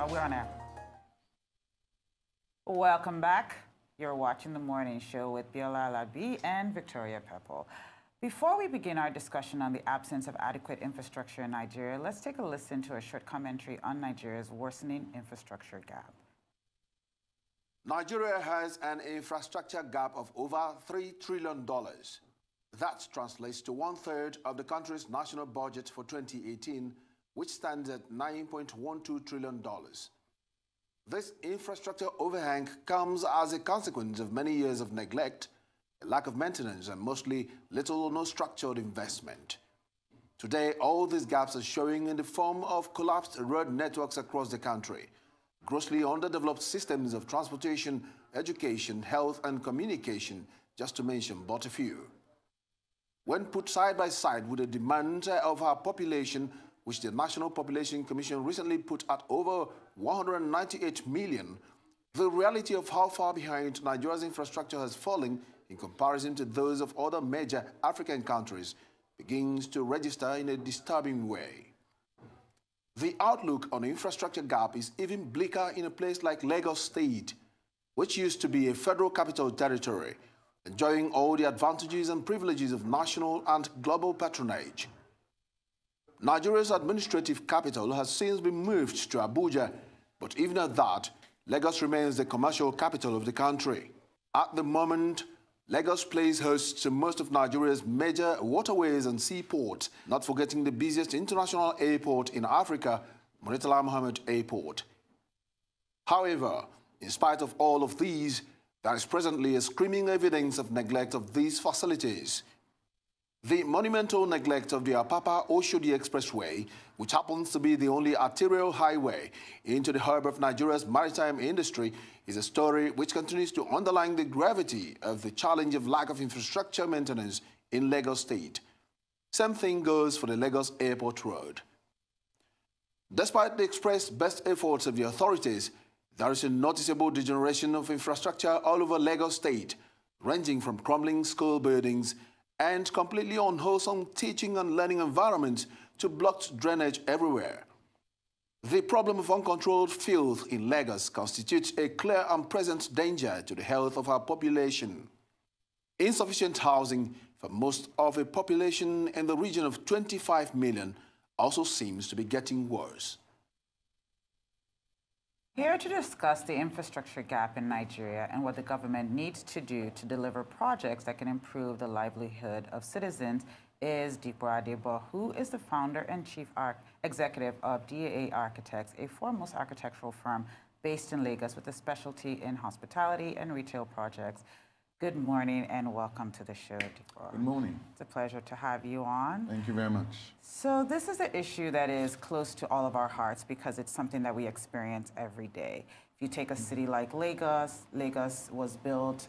Are we on air? Welcome back. You're watching The Morning Show with Biola Alabi and Victoria Pepple. Before we begin our discussion on the absence of adequate infrastructure in Nigeria, let's take a listen to a short commentary on Nigeria's worsening infrastructure gap. Nigeria has an infrastructure gap of over $3 trillion. That translates to 1/3 of the country's national budget for 2018, which stands at $9.12 trillion. This infrastructure overhang comes as a consequence of many years of neglect, a lack of maintenance, and mostly little or no structured investment. Today, all these gaps are showing in the form of collapsed road networks across the country, grossly underdeveloped systems of transportation, education, health, and communication, just to mention but a few. When put side by side with the demand of our population, which the National Population Commission recently put at over 198 million, the reality of how far behind Nigeria's infrastructure has fallen in comparison to those of other major African countries begins to register in a disturbing way. The outlook on infrastructure gap is even bleaker in a place like Lagos State, which used to be a federal capital territory, enjoying all the advantages and privileges of national and global patronage. Nigeria's administrative capital has since been moved to Abuja, but even at that, Lagos remains the commercial capital of the country. At the moment, Lagos plays host to most of Nigeria's major waterways and seaports, not forgetting the busiest international airport in Africa, Murtala Mohammed Airport. However, in spite of all of these, there is presently a screaming evidence of neglect of these facilities. The monumental neglect of the Apapa-Oshodi Expressway, which happens to be the only arterial highway into the hub of Nigeria's maritime industry, is a story which continues to underline the gravity of the challenge of lack of infrastructure maintenance in Lagos State. Same thing goes for the Lagos Airport Road. Despite the expressed best efforts of the authorities, there is a noticeable degeneration of infrastructure all over Lagos State, ranging from crumbling school buildings and completely unwholesome teaching and learning environments to blocked drainage everywhere. The problem of uncontrolled filth in Lagos constitutes a clear and present danger to the health of our population. Insufficient housing for most of a population in the region of 25 million also seems to be getting worse. Here to discuss the infrastructure gap in Nigeria and what the government needs to do to deliver projects that can improve the livelihood of citizens is Dipo Adebo, who is the founder and chief executive of DAA Architects, a foremost architectural firm based in Lagos with a specialty in hospitality and retail projects. Good morning and welcome to the show, Dipo. Good morning. It's a pleasure to have you on. Thank you very much. So this is an issue that is close to all of our hearts because it's something that we experience every day. If you take a city like Lagos, Lagos was built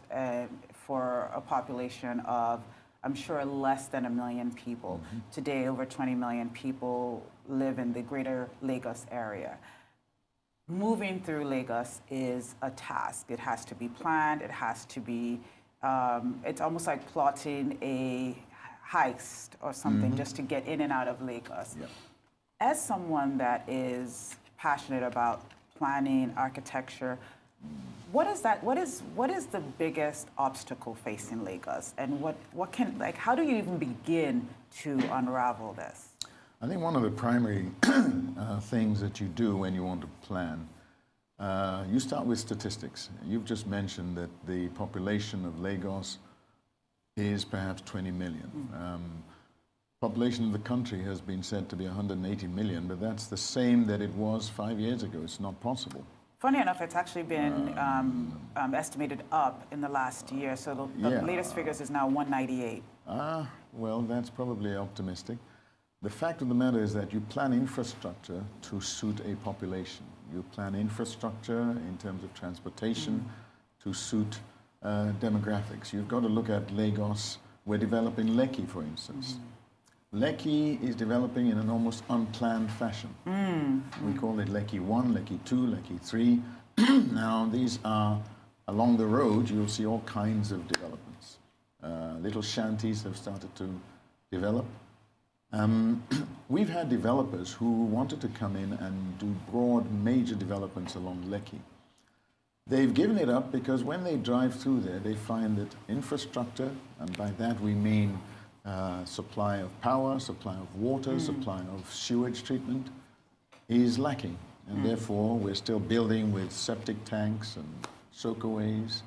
for a population of, I'm sure, less than 1 million people. Today, over 20 million people live in the greater Lagos area. Moving through Lagos is a task. It has to be planned. It has to be, it's almost like plotting a heist or something just to get in and out of Lagos. Yep. As someone that is passionate about planning, architecture, what is the biggest obstacle facing Lagos, and how do you even begin to unravel this? I think one of the primary things that you do when you want to plan, you start with statistics. You've just mentioned that the population of Lagos is perhaps 20 million. Population of the country has been said to be 180 million, but that's the same that it was 5 years ago. It's not possible. Funny enough, it's actually been estimated up in the last year. So the latest figures is now 198. Well, that's probably optimistic. The fact of the matter is that you plan infrastructure to suit a population. You plan infrastructure in terms of transportation to suit demographics. You've got to look at Lagos. We're developing Lekki, for instance. Lekki is developing in an almost unplanned fashion. We call it Lekki 1, Lekki 2, Lekki 3. Now, these are, along the road, you'll see all kinds of developments. Little shanties have started to develop. we've had developers who wanted to come in and do broad major developments along Lekki. They've given it up because when they drive through there, they find that infrastructure, and by that we mean supply of power, supply of water, supply of sewage treatment, is lacking. And therefore, we're still building with septic tanks and soakaways.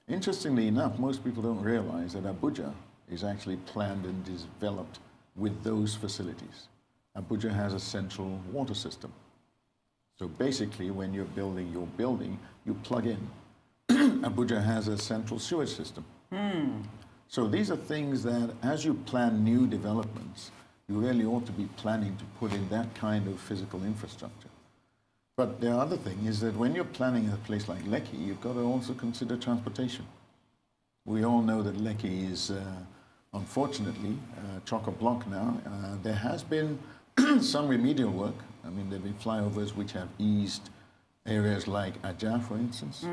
Interestingly enough, most people don't realize that Abuja is actually planned and developed with those facilities. Abuja has a central water system. So basically, when you're building your building, you plug in. Abuja has a central sewage system. So these are things that, as you plan new developments, you really ought to be planning to put in that kind of physical infrastructure. But the other thing is that when you're planning a place like Lekki, you've got to also consider transportation. We all know that Lekki is, unfortunately, chock-a-block now. There has been some remedial work. I mean, there have been flyovers which have eased areas like Ajah, for instance,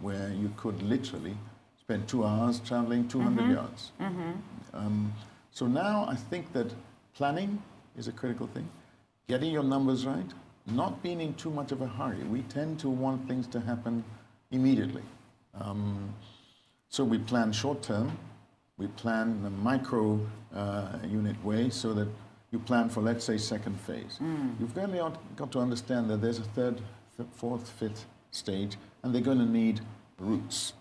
where you could literally spend 2 hours traveling 200 yards. So now I think that planning is a critical thing. Getting your numbers right, not being in too much of a hurry. We tend to want things to happen immediately. So we plan short term, we plan in a micro unit way so that you plan for, let's say, second phase. You've really got to understand that there's a third, fourth, fifth stage, and they're going to need routes.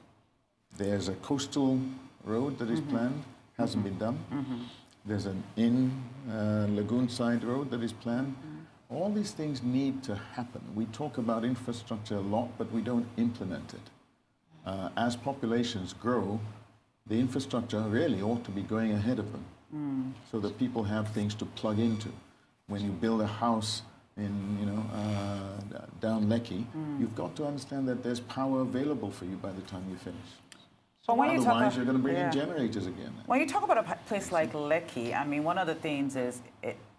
There's a coastal road that is planned, hasn't been done. There's an lagoon side road that is planned. All these things need to happen. We talk about infrastructure a lot, but we don't implement it. As populations grow, the infrastructure really ought to be going ahead of them so that people have things to plug into. When you build a house in, down Lekki, you've got to understand that there's power available for you by the time you finish. But when Otherwise, you're going to bring in generators again. When you talk about a place like Lekki, I mean, one of the things is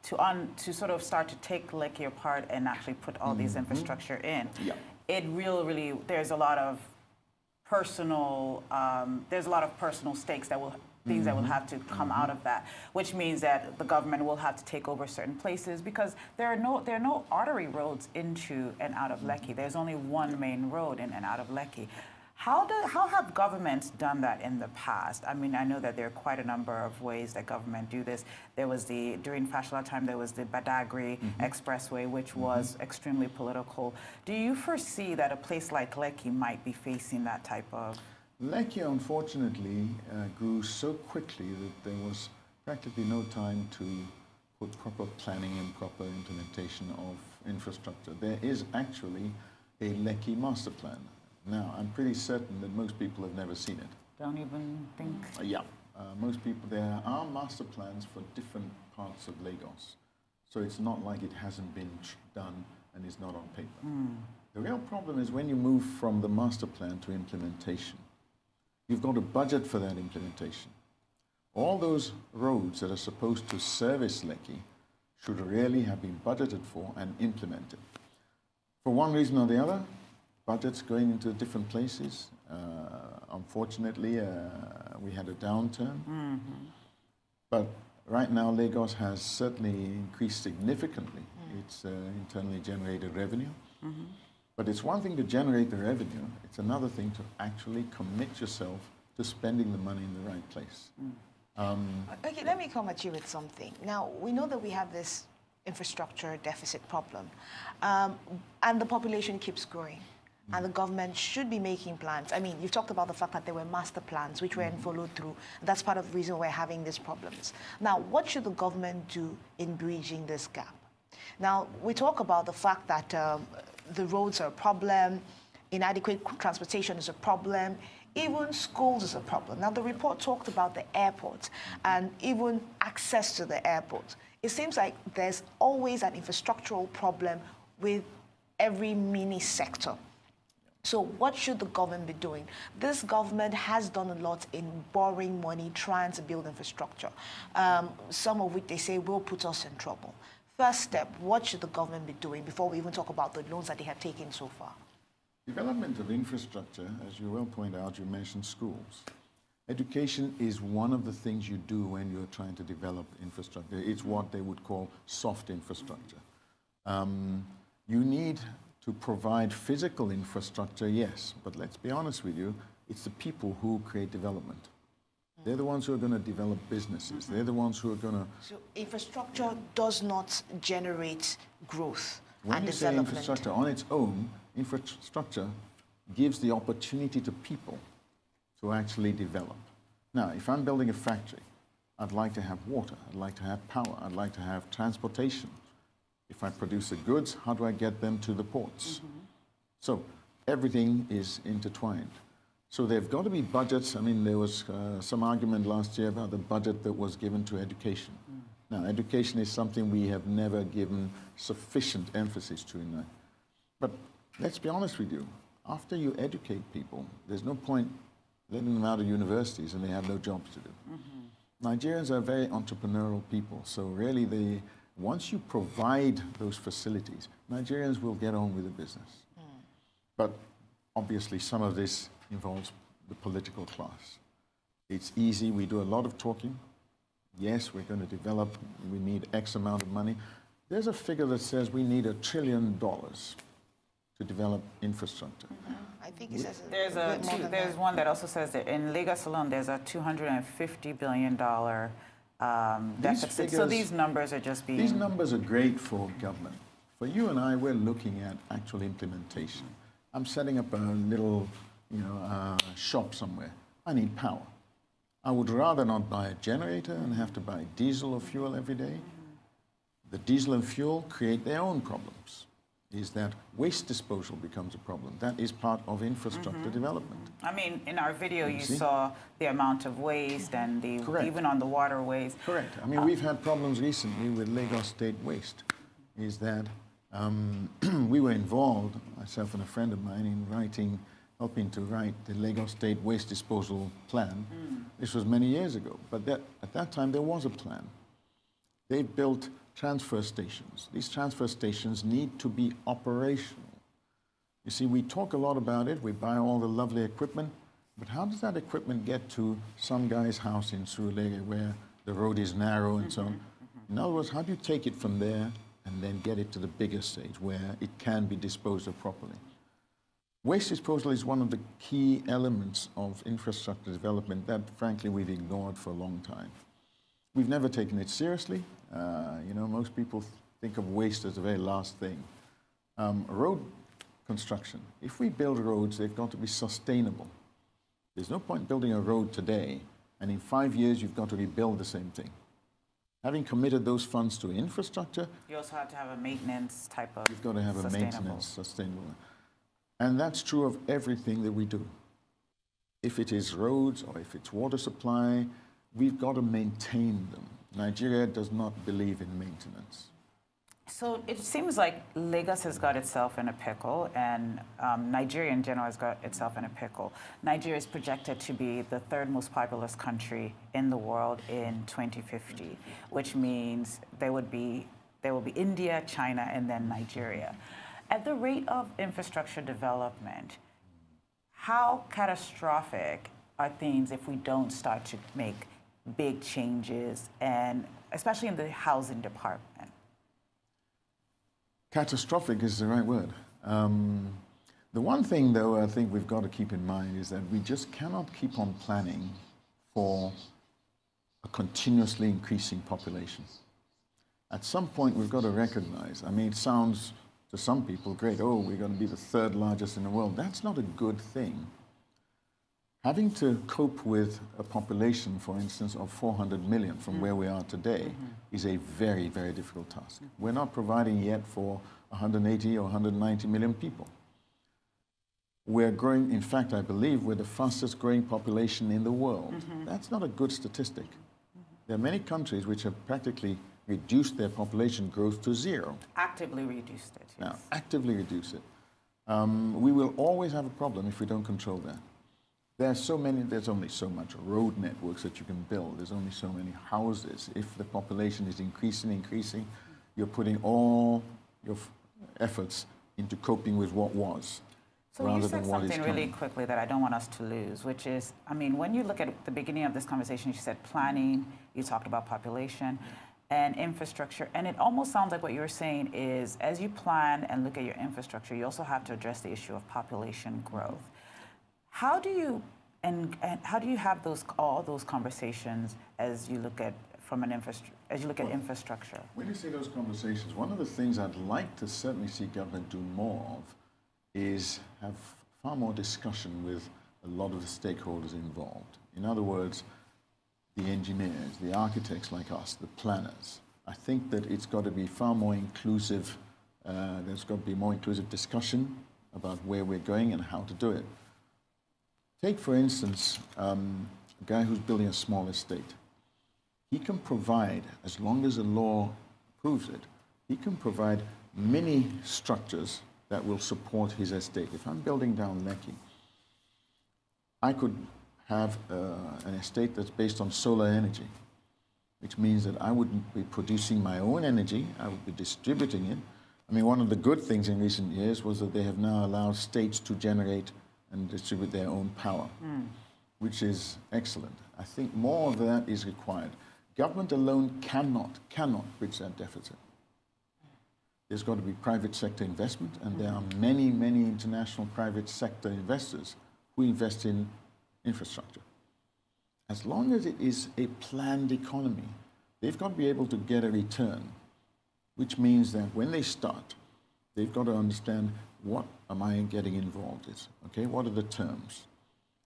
to sort of start to take Lekki apart and actually put all these infrastructure in. It really, there's a lot of personal stakes that will, things that will have to come out of that, which means that the government will have to take over certain places because there are no artery roads into and out of Lekki. There's only one main road in and out of Lekki. How have governments done that in the past? I mean, I know that there are quite a number of ways that government do this. There was during Fashola time, there was the Badagry Expressway, which was extremely political. Do you foresee that a place like Lekki might be facing that type of... Lekki, unfortunately, grew so quickly that there was practically no time to put proper planning and proper implementation of infrastructure. There is actually a Lekki master plan. Now, I'm pretty certain that most people have never seen it. Don't even think? Most people, there are master plans for different parts of Lagos. So it's not like it hasn't been done and is not on paper. The real problem is when you move from the master plan to implementation, you've got a budget for that implementation. All those roads that are supposed to service Lekki should really have been budgeted for and implemented. For one reason or the other, budgets going into different places. Unfortunately, we had a downturn. But right now, Lagos has certainly increased significantly its internally generated revenue. But it's one thing to generate the revenue. It's another thing to actually commit yourself to spending the money in the right place. Okay, let me come at you with something. Now, we know that we have this infrastructure deficit problem, and the population keeps growing. And the government should be making plans. I mean, you've talked about the fact that there were master plans which weren't followed through. That's part of the reason we're having these problems. Now, what should the government do in bridging this gap? Now, we talk about the fact that the roads are a problem, inadequate transportation is a problem, even schools is a problem. Now, the report talked about the airport and even access to the airport. It seems like there's always an infrastructural problem with every mini sector. So what should the government be doing? This government has done a lot in borrowing money, trying to build infrastructure, some of which they say will put us in trouble. First step, what should the government be doing before we even talk about the loans that they have taken so far? Development of infrastructure, as you well point out, you mentioned schools. Education is one of the things you do when you're trying to develop infrastructure. It's what they would call soft infrastructure. You need to provide physical infrastructure, yes, but let's be honest with you, it's the people who create development. They're the ones who are going to develop businesses. They're the ones who are going to... So infrastructure does not generate growth when and you development. say infrastructure on its own, infrastructure gives the opportunity to people to actually develop. Now, if I'm building a factory, I'd like to have water, I'd like to have power, I'd like to have transportation. If I produce the goods, how do I get them to the ports? So everything is intertwined. So there've got to be budgets. I mean, there was some argument last year about the budget that was given to education. Now, education is something we have never given sufficient emphasis to in that. But let's be honest with you. After you educate people, there's no point letting them out of universities and they have no jobs to do. Nigerians are very entrepreneurial people. So really, once you provide those facilities, Nigerians will get on with the business. But obviously, some of this involves the political class. It's easy. We do a lot of talking. Yes, we're going to develop. We need X amount of money. There's a figure that says we need $1 trillion to develop infrastructure. I think it says there's one that also says that in Lagos alone, there's a $250 billion deficit. So these numbers are just being... These numbers are great for government. For you and I, we're looking at actual implementation. I'm setting up a little, shop somewhere. I need power. I would rather not buy a generator and have to buy diesel or fuel every day. The diesel and fuel create their own problems. Is that waste disposal becomes a problem. That is part of infrastructure development. I mean, in our video, you saw the amount of waste and even on the waterways. Correct. I mean, we've had problems recently with Lagos State Waste. Is that we were involved, myself and a friend of mine, in helping to write the Lagos State Waste Disposal Plan. This was many years ago, but at that time there was a plan. They built transfer stations. These transfer stations need to be operational. You see, we talk a lot about it, we buy all the lovely equipment, but how does that equipment get to some guy's house in Surulere where the road is narrow and so on? In other words, how do you take it from there and then get it to the bigger stage where it can be disposed of properly? Waste disposal is one of the key elements of infrastructure development that, frankly, we've ignored for a long time. We've never taken it seriously. Most people think of waste as the very last thing. Road construction. If we build roads, they've got to be sustainable. There's no point building a road today, and in 5 years, you've got to rebuild the same thing. Having committed those funds to infrastructure... You also have to have a maintenance type of... You've got to have a maintenance, sustainable. And that's true of everything that we do. If it is roads or if it's water supply, we've got to maintain them. Nigeria does not believe in maintenance. So it seems like Lagos has got itself in a pickle, and Nigeria in general has got itself in a pickle. Nigeria is projected to be the third most populous country in the world in 2050, which means there will be India, China, and then Nigeria. At the rate of infrastructure development, how catastrophic are things if we don't start to make big changes, and especially in the housing department? Catastrophic is the right word. The one thing, though, I think we've got to keep in mind is that we just cannot keep on planning for a continuously increasing population. At some point, we've got to recognize, I mean, it sounds to some people great, oh, we're going to be the third largest in the world. That's not a good thing. Having to cope with a population, for instance, of 400 million from where we are today is a very, very difficult task. We're not providing yet for 180 or 190 million people. We're growing, in fact, I believe we're the fastest growing population in the world. That's not a good statistic. There are many countries which have practically reduced their population growth to zero. Actively reduced it, yes. Now, actively reduce it. We will always have a problem if we don't control that. There's only so much road networks that you can build. There's only so many houses. If the population is increasing, you're putting all your efforts into coping with what was. So you said something really quickly that I don't want us to lose, which is, I mean, when you look at the beginning of this conversation, you said planning, you talked about population and infrastructure, and it almost sounds like what you're saying is, as you plan and look at your infrastructure, you also have to address the issue of population growth. How do you how do you have all those conversations as you look at infrastructure? When you say those conversations, one of the things I'd like to certainly see government do more of is have far more discussion with a lot of the stakeholders involved. In other words, the engineers, the architects like us, the planners. I think that it's got to be far more inclusive. There's got to be more inclusive discussion about where we're going and how to do it. Take, for instance, a guy who's building a small estate. He can provide, as long as the law approves it, he can provide many structures that will support his estate. If I'm building down Lekki, I could have an estate that's based on solar energy, which means that I wouldn't be producing my own energy, I would be distributing it. I mean, one of the good things in recent years was that they have now allowed states to generate and distribute their own power, which is excellent. I think more of that is required. Government alone cannot bridge that deficit. There's got to be private sector investment, and there are many, many international private sector investors who invest in infrastructure. As long as it is a planned economy, they've got to be able to get a return, which means that when they start, they've got to understand, what am I getting involved in? Okay, what are the terms?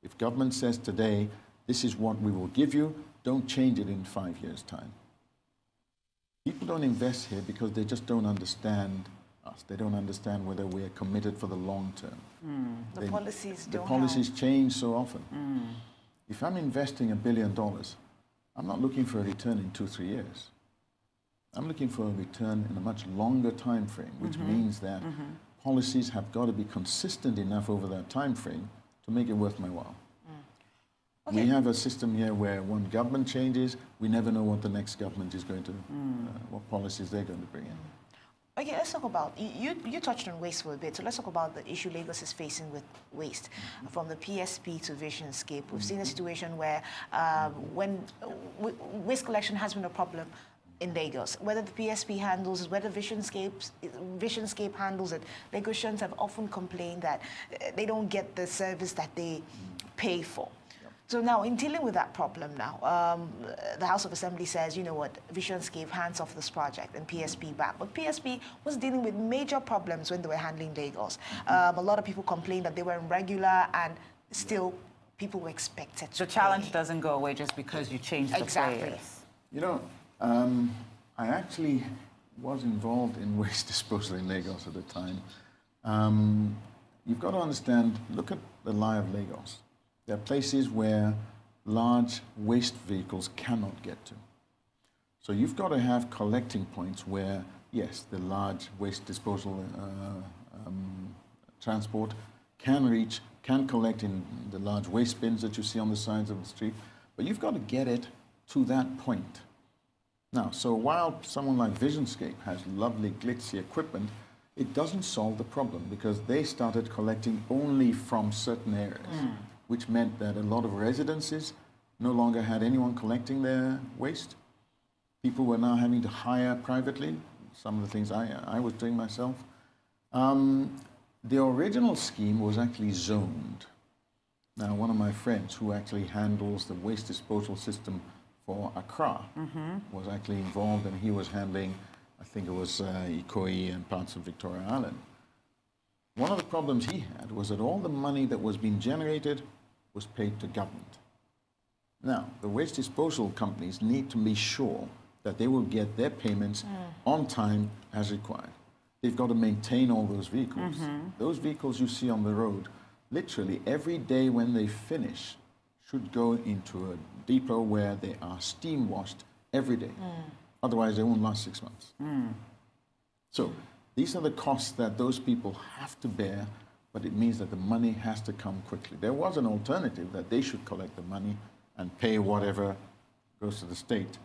If government says today, this is what we will give you, don't change it in 5 years' time. People don't invest here because they just don't understand us. They don't understand whether we're committed for the long term. The policies don't The policies change so often. If I'm investing $1 billion, I'm not looking for a return in 2-3 years. I'm looking for a return in a much longer time frame, which means that policies have got to be consistent enough over that time frame to make it worth my while. Okay. We have a system here where when government changes, we never know what the next government is going to, what policies they're going to bring in. Okay, let's talk about, you touched on waste for a bit, so let's talk about the issue Lagos is facing with waste. From the PSP to Visionscape, we've seen a situation where when waste collection has been a problem in Lagos, whether the PSP handles it, whether Visionscape handles it, Lagosians have often complained that they don't get the service that they pay for. So now, in dealing with that problem now, the House of Assembly says, you know what, Visionscape hands off this project and PSP back. But PSP was dealing with major problems when they were handling Lagos. A lot of people complained that they were irregular, and still people were expected to The challenge doesn't go away just because you change the players. You know, I actually was involved in waste disposal in Lagos at the time. You've got to understand, look at the lie of Lagos. There are places where large waste vehicles cannot get to. So you've got to have collecting points where, yes, the large waste disposal transport can collect in the large waste bins that you see on the sides of the street, but you've got to get it to that point. Now, so while someone like Visionscape has lovely glitzy equipment, it doesn't solve the problem, because they started collecting only from certain areas, which meant that a lot of residences no longer had anyone collecting their waste. People were now having to hire privately, some of the things I was doing myself. The original scheme was actually zoned. Now, one of my friends who actually handles the waste disposal system for Accra was actually involved, and he was handling, I think it was Ikoyi and parts of Victoria Island. One of the problems he had was that all the money that was being generated was paid to government. Now, the waste disposal companies need to be sure that they will get their payments on time as required. They've got to maintain all those vehicles. Those vehicles you see on the road, literally every day when they finish, should go into a depot where they are steam washed every day. Otherwise, they won't last 6 months. So these are the costs that those people have to bear, but it means that the money has to come quickly. There was an alternative that they should collect the money and pay whatever goes to the state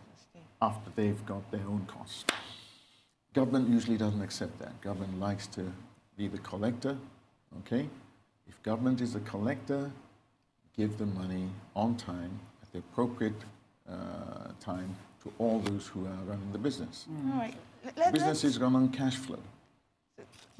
after they've got their own costs. Government usually doesn't accept that. Government likes to be the collector, okay? If government is a collector, give the money on time, at the appropriate time, to all those who are running the business. All right. Businesses run on cash flow.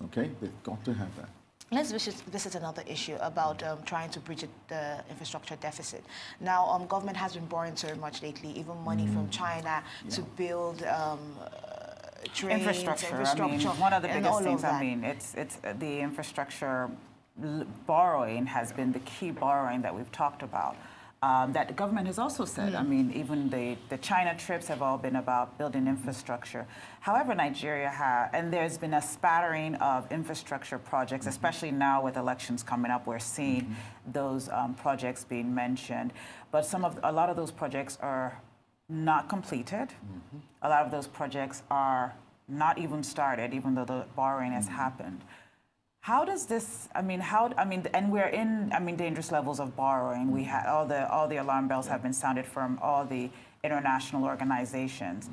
Okay? They've got to have that. Let's visit another issue about trying to bridge the infrastructure deficit. Now, government has been borrowing so much lately, even money from China to build trains, infrastructure. I mean, one of the biggest things, I mean, it's the infrastructure borrowing has been the key borrowing that we've talked about. That the government has also said, I mean, even the China trips have all been about building infrastructure. However, Nigeria has, and there's been a spattering of infrastructure projects, especially now with elections coming up, we're seeing those projects being mentioned. But a lot of those projects are not completed. A lot of those projects are not even started, even though the borrowing has happened. How does this? I mean, and we're in, dangerous levels of borrowing. We had all the alarm bells have been sounded from all the international organizations.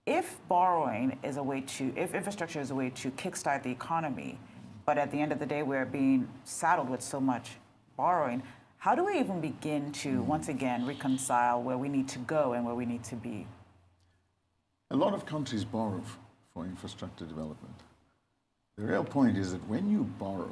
If borrowing is a way to, if infrastructure is a way to kickstart the economy, but at the end of the day we're being saddled with so much borrowing, how do we even begin to once again reconcile where we need to go and where we need to be? A lot of countries borrow for infrastructure development. The real point is that when you borrow,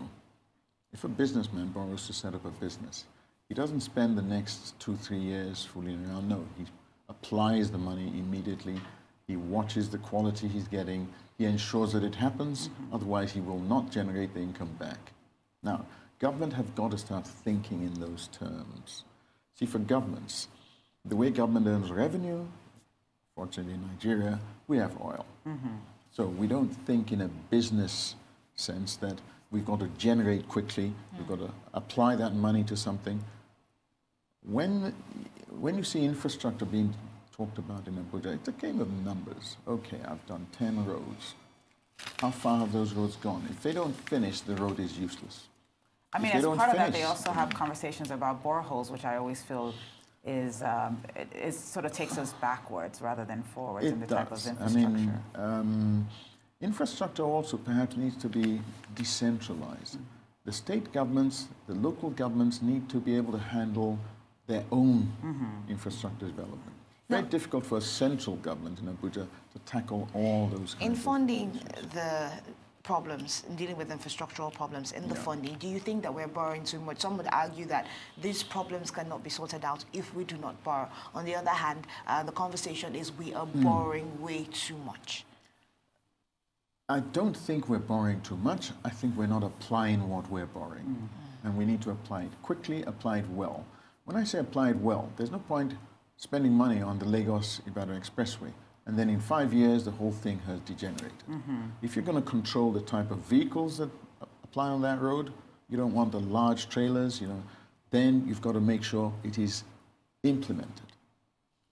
if a businessman borrows to set up a business, he doesn't spend the next 2-3 years fooling around. No, he applies the money immediately. He watches the quality he's getting. He ensures that it happens. Otherwise, he will not generate the income back. Now, government have got to start thinking in those terms. See, for governments, the way government earns revenue, fortunately in Nigeria, we have oil. So we don't think in a business sense that we've got to generate quickly, we've got to apply that money to something. When you see infrastructure being talked about in Abuja, it's a game of numbers. Okay, I've done 10 roads. How far have those roads gone? If they don't finish, the road is useless. I mean, as part of that, they also have conversations about boreholes, which I always feel is it sort of takes us backwards rather than forwards in the type of infrastructure. I mean, infrastructure also perhaps needs to be decentralized. The state governments, the local governments need to be able to handle their own infrastructure development. Very difficult for a central government in Abuja to tackle all those kinds of funding the problems, in dealing with infrastructural problems in the funding, do you think that we're borrowing too much? Some would argue that these problems cannot be sorted out if we do not borrow. On the other hand, the conversation is we are borrowing way too much. I don't think we're borrowing too much. I think we're not applying what we're borrowing. And we need to apply it quickly, apply it well. When I say apply it well, there's no point spending money on the Lagos-Ibadan Expressway and then in 5 years the whole thing has degenerated. If you're going to control the type of vehicles that apply on that road, you don't want the large trailers, then you've got to make sure it is implemented.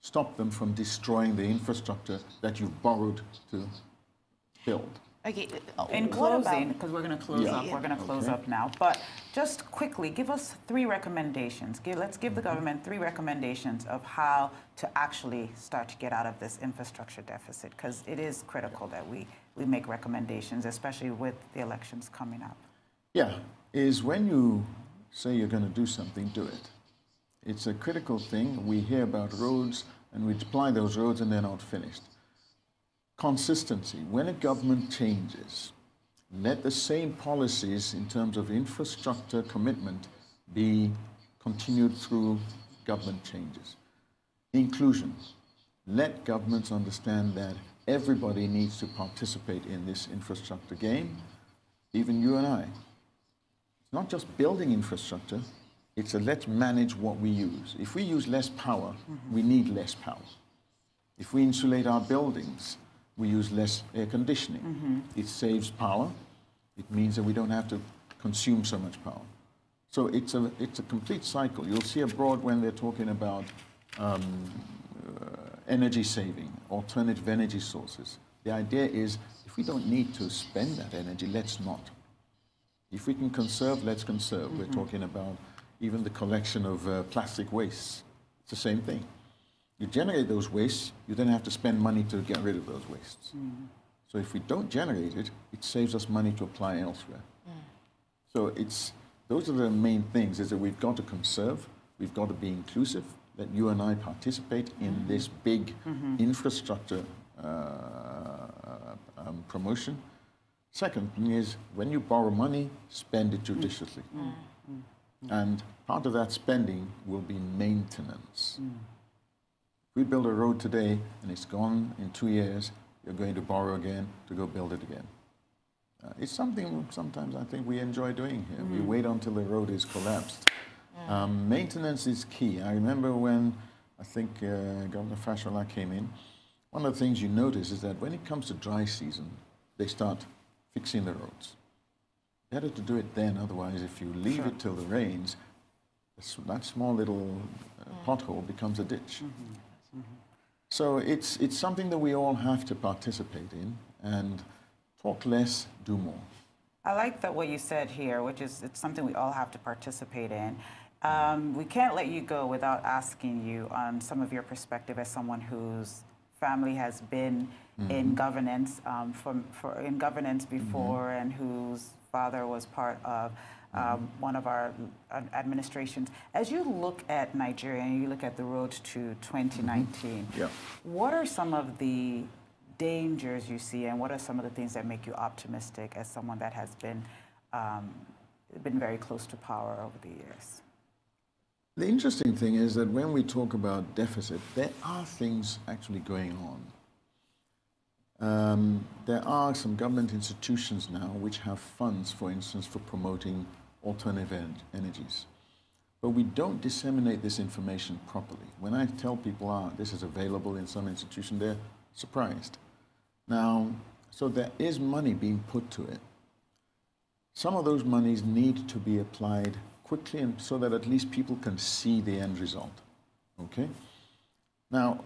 Stop them from destroying the infrastructure that you've borrowed to build. Okay. In closing, because we're going to close up, we're going to close up now. But just quickly, give us 3 recommendations. Let's give the government 3 recommendations of how to actually start to get out of this infrastructure deficit, because it is critical that we make recommendations, especially with the elections coming up. Yeah, is when you say you're going to do something, do it. It's a critical thing. We hear about roads, and we deploy those roads, and they're not finished. Consistency. When a government changes, let the same policies in terms of infrastructure commitment be continued through government changes. Inclusion. Let governments understand that everybody needs to participate in this infrastructure game, even you and I. It's not just building infrastructure, it's a let's manage what we use. If we use less power, we need less power. If we insulate our buildings, we use less air conditioning. It saves power. It means that we don't have to consume so much power. So it's a complete cycle. You'll see abroad when they're talking about energy saving, alternative energy sources. The idea is if we don't need to spend that energy, let's not. If we can conserve, let's conserve. We're talking about even the collection of plastic wastes. It's the same thing. You generate those wastes, you then have to spend money to get rid of those wastes. So if we don't generate it, it saves us money to apply elsewhere. So it's those are the main things, is that we've got to conserve, we've got to be inclusive, that you and I participate in this big infrastructure promotion. Second thing is, when you borrow money, spend it judiciously. And part of that spending will be maintenance. If we build a road today and it's gone in 2 years, you're going to borrow again to go build it again. It's something sometimes I think we enjoy doing here. We wait until the road is collapsed. Maintenance is key. I remember when, I think Governor Fashola came in, one of the things you notice is that when it comes to dry season, they start fixing the roads. Better to do it then, otherwise if you leave it till the rains, that small little pothole becomes a ditch. So it's something that we all have to participate in, and talk less, do more. I like that what you said here, which is it's something we all have to participate in. We can't let you go without asking you on some of your perspective as someone whose family has been in governance in governance before, and whose father was part of one of our administrations. As you look at Nigeria and you look at the road to 2019, what are some of the dangers you see, and what are some of the things that make you optimistic as someone that has been very close to power over the years? The interesting thing is that when we talk about deficit, there are things actually going on. There are some government institutions now which have funds, for instance, for promoting alternative energies. But we don't disseminate this information properly. When I tell people, this is available in some institution, they're surprised. Now, so there is money being put to it. Some of those monies need to be applied quickly, and so that at least people can see the end result. Okay? Now,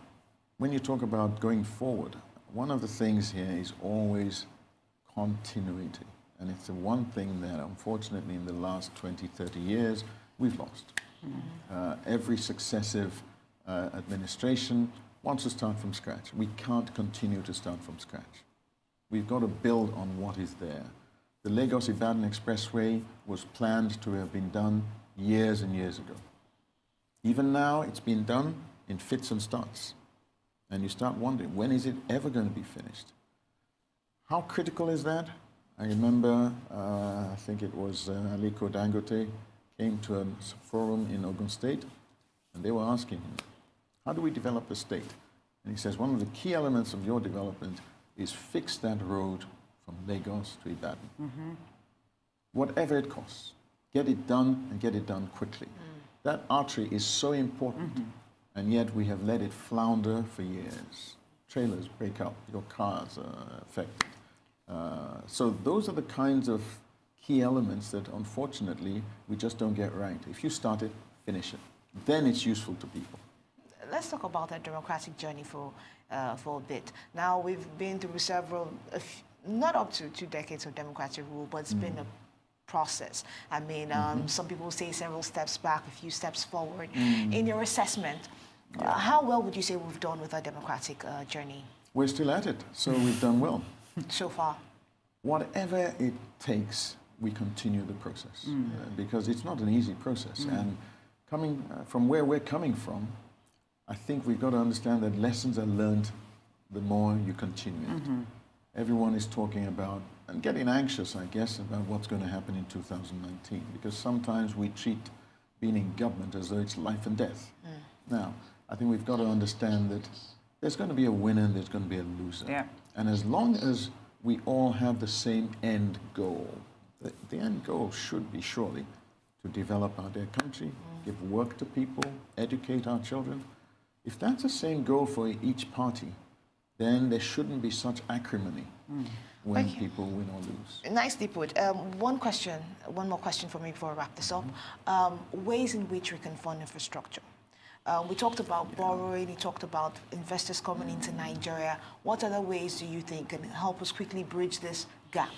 when you talk about going forward, one of the things here is always continuity. And it's the one thing that, unfortunately, in the last 20, 30 years, we've lost. Every successive administration wants to start from scratch. We can't continue to start from scratch. We've got to build on what is there. The Lagos-Ibadan Expressway was planned to have been done years and years ago. Even now, it's been done in fits and starts. And you start wondering, when is it ever going to be finished? How critical is that? I remember, I think it was Aliko Dangote came to a forum in Ogun State, and they were asking him, how do we develop the state? And he says, one of the key elements of your development is fix that road from Lagos to Ibadan. Whatever it costs, get it done, and get it done quickly. That artery is so important, and yet we have let it flounder for years. Trailers break up, your cars are affected. So those are the kinds of key elements that, unfortunately, we just don't get right. If you start it, finish it. Then it's useful to people. Let's talk about that democratic journey for a bit. Now, we've been through several, not up to 2 decades of democratic rule, but it's been a process. I mean, some people say several steps back, a few steps forward. In your assessment, how well would you say we've done with our democratic journey? We're still at it, so we've done well. So far? Whatever it takes, we continue the process, because it's not an easy process. And coming from where we're coming from, I think we've got to understand that lessons are learned the more you continue it. Everyone is talking about, and getting anxious, I guess, about what's going to happen in 2019, because sometimes we treat being in government as though it's life and death. Now, I think we've got to understand that there's going to be a winner and there's going to be a loser. And as long as we all have the same end goal, the end goal should be surely to develop our dear country, give work to people, educate our children. If that's the same goal for each party, then there shouldn't be such acrimony when people win or lose. Nicely put. One more question for me before I wrap this up. Ways in which we can fund infrastructure. We talked about borrowing, we talked about investors coming into Nigeria. What other ways do you think can help us quickly bridge this gap?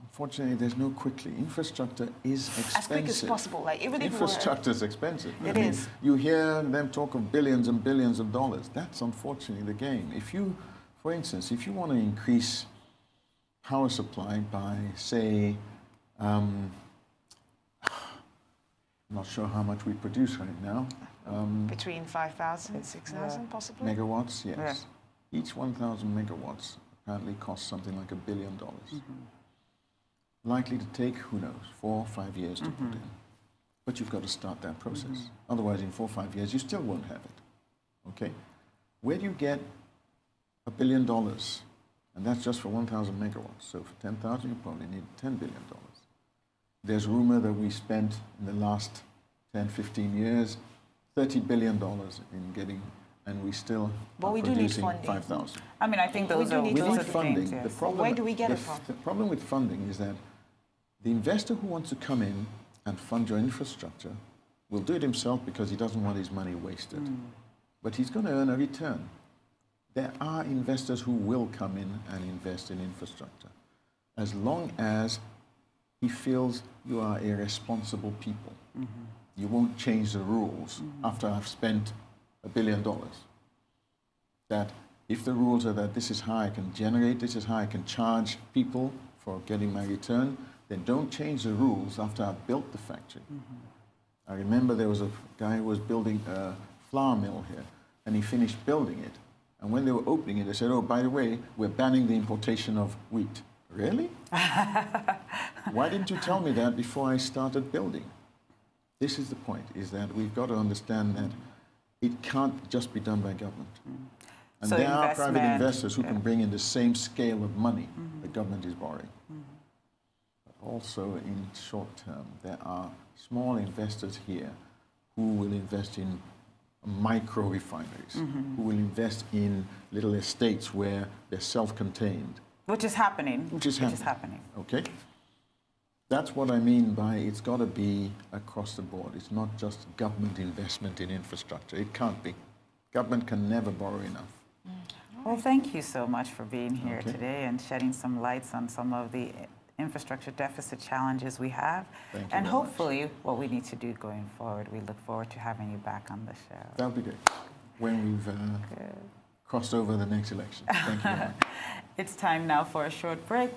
Unfortunately, there's no quickly. Infrastructure is expensive. As quick as possible. Like, even if infrastructure is expensive. It is. You hear them talk of billions and billions of dollars. That's unfortunately the game. If you, for instance, if you want to increase power supply by, say, not sure how much we produce right now. Between 5,000 and 6,000, possibly? Megawatts, yes. Each 1,000 megawatts apparently costs something like $1 billion. Likely to take, who knows, 4 or 5 years to put in. But you've got to start that process. Otherwise, in 4 or 5 years, you still won't have it. Okay? Where do you get $1 billion? And that's just for 1,000 megawatts. So for 10,000, you probably need $10 billion. There's rumor that we spent in the last 10, 15 years, $30 billion in getting, and we still are producing 5,000. I mean, I think those are funding. Things, yes. Where do we get it from? The problem with funding is that the investor who wants to come in and fund your infrastructure will do it himself because he doesn't want his money wasted. But he's going to earn a return. There are investors who will come in and invest in infrastructure as long as he feels you are a responsible people. You won't change the rules after I've spent $1 billion. That if the rules are that this is how I can generate, this is how I can charge people for getting my return, then don't change the rules after I've built the factory. I remember there was a guy who was building a flour mill here, and he finished building it. And when they were opening it, they said, oh, by the way, we're banning the importation of wheat. Really? Why didn't you tell me that before I started building? This is the point, is that we've got to understand that it can't just be done by government. And so there are private investors who can bring in the same scale of money the government is borrowing. But also in short term, there are small investors here who will invest in micro refineries, who will invest in little estates where they're self-contained. Which is happening. Which is happening. Okay? That's what I mean by it's got to be across the board. It's not just government investment in infrastructure. It can't be. Government can never borrow enough. Well, thank you so much for being here today and shedding some lights on some of the infrastructure deficit challenges we have. Thank you and very hopefully much. What we need to do going forward. We look forward to having you back on the show. That'll be good when we've crossed over the next election. Thank you very much. It's time now for a short break.